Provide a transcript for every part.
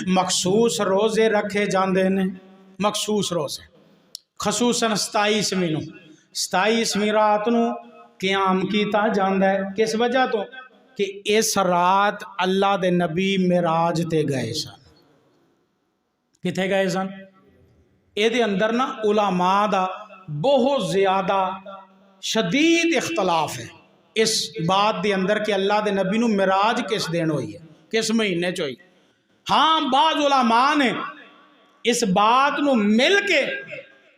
मखसूस रोज़े रखे जाते हैं, मखसूस रोज़े खसूसन 27वीं नूं 27वीं रात नूं क़याम किया जाता है। किस वजह तो कि इस रात अल्लाह दे नबी मिराज ते गए सन। किथे गए सन? ये अंदर ना उलमा दा बहुत ज़्यादा शदीद इख्तलाफ है इस बात के अंदर कि अल्लाह के नबी नूं मिराज किस दिन हुई है, किस महीने च हुई। हाँ, बाज़ उलमा ने इस बात नूं मिल के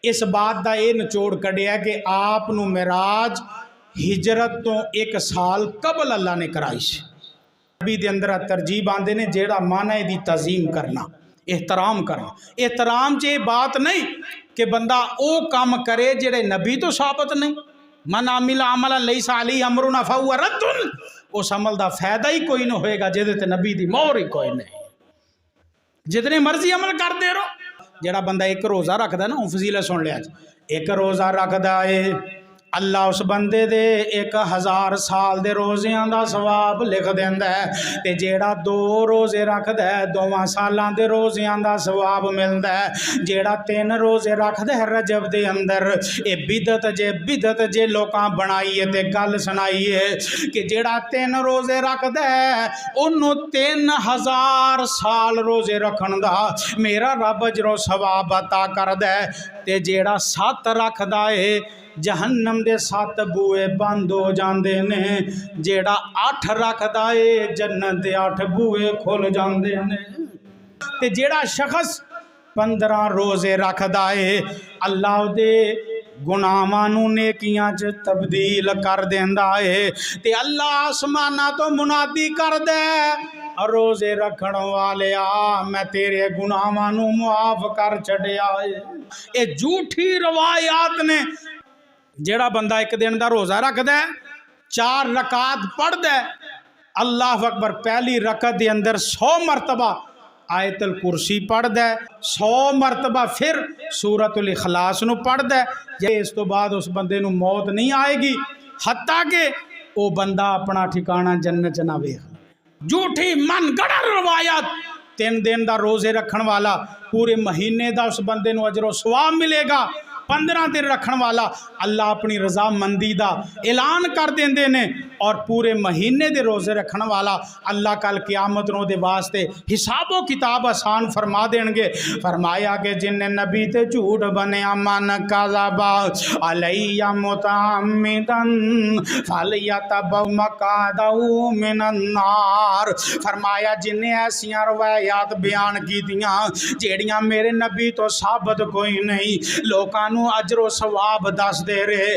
इस बात का यह निचोड़ कढ़िया कि आप नूं मिराज हिजरत तो 1 साल कबल अल्लाह ने कराई से। नबी के अंदर तरजीब आते हैं जेड़ा माना इहदी तज़ीम करना, एहतराम करना। एहतराम च ये बात नहीं कि बंदा वो काम करे जेड़े नबी तो साबित नहीं। मन आमिल अमला लैसा अलैहि अमरुना फहुव रद्दुन, उस अमल का फायदा ही कोई नहीं होएगा जिहदे ते नबी की मोहर ही कोई नहीं। जितने मर्जी अमल करते रहो। जेड़ा बंदा 1 रोज़ा रखता ना, फजीलत सुन लिया, 1 रोज़ा रखता है अल्लाह उस बंदे दे 1000 साल दे रोज़ियां दा सवाब लिख देंदा है। ते जेड़ा 2 रोज़े रखदा है 2 सालां दे रोज़ियां दा सवाब मिलदा है। जेड़ा 3 रोज़े रखदा है रजब दे अंदर, ये बिदत जे लोकां बनाई है ते गल सुनाई है कि जेड़ा 3 रोज़े रखदा है उन्हों 3000 साल रोज़े रखण दा मेरा रब अजरो सवाब अता करदा है। ते जेड़ा 7 रखदा है जहन्नम दे 7 बूए बंद हो जाते ने। जेड़ा 8 रखदा है जन्नत दे 8 बूए खुल जाते हैं। ते जेड़ा शख्स 15 रोज़े रखदा है अल्लाह दे गुनाहां नूं नेकियां च तब्दील कर देंदा है। ते अल्लाह आसमाना तो मुनादी करदा है रोज़े रखण वाले आ मैं तेरे गुनाहां नूं मुआफ कर छड्या है। ये झूठी रवायात ने। जेड़ा बंदा 1 दिन का रोज़ा रखता है 4 रकात पढ़ता है अल्लाह अकबर, पहली रकत के अंदर 100 मरतबा आयतल कुर्सी पढ़ता है, 100 मरतबा फिर सूरतुल इखलास नूं पढ़ता है। जे इस तो बाद उस बंदे नूं मौत नहीं आएगी हत्ता कि वो बंदा अपना ठिकाना जन्नत च ना वेख। झूठी मन गढ़ रवायत। 3 दिन का रोज़े रखण वाला पूरे महीने का उस बंदे नूं अजरो सवाब मिलेगा। 15 दिन रखण वाला अल्लाह अपनी रजामंदी का ऐलान कर देंदे ने और पूरे महीने के रोज़े रखण वाला अल्लाह कल क़यामत नूं दे वास्ते हिसाबो किताब आसान फरमा देंगे। फरमाया कि जिन्हें नबी ते झूठ बनिया मन कज़बा अलैया मुतअम्मिदन फलयतबअ मक़अदहु मिनन नार। फरमाया जिन्हें ऐसियां रवायात बयान कीतियां जेड़ियां मेरे नबी तो साबित कोई नहीं, लोकां नूं अजरो सवाब दस दे रहे,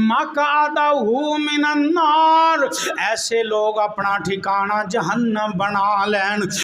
मक़अदहु मिनन नार, ऐसे लोग अपना ठिकाना जहन्नम बना लैन।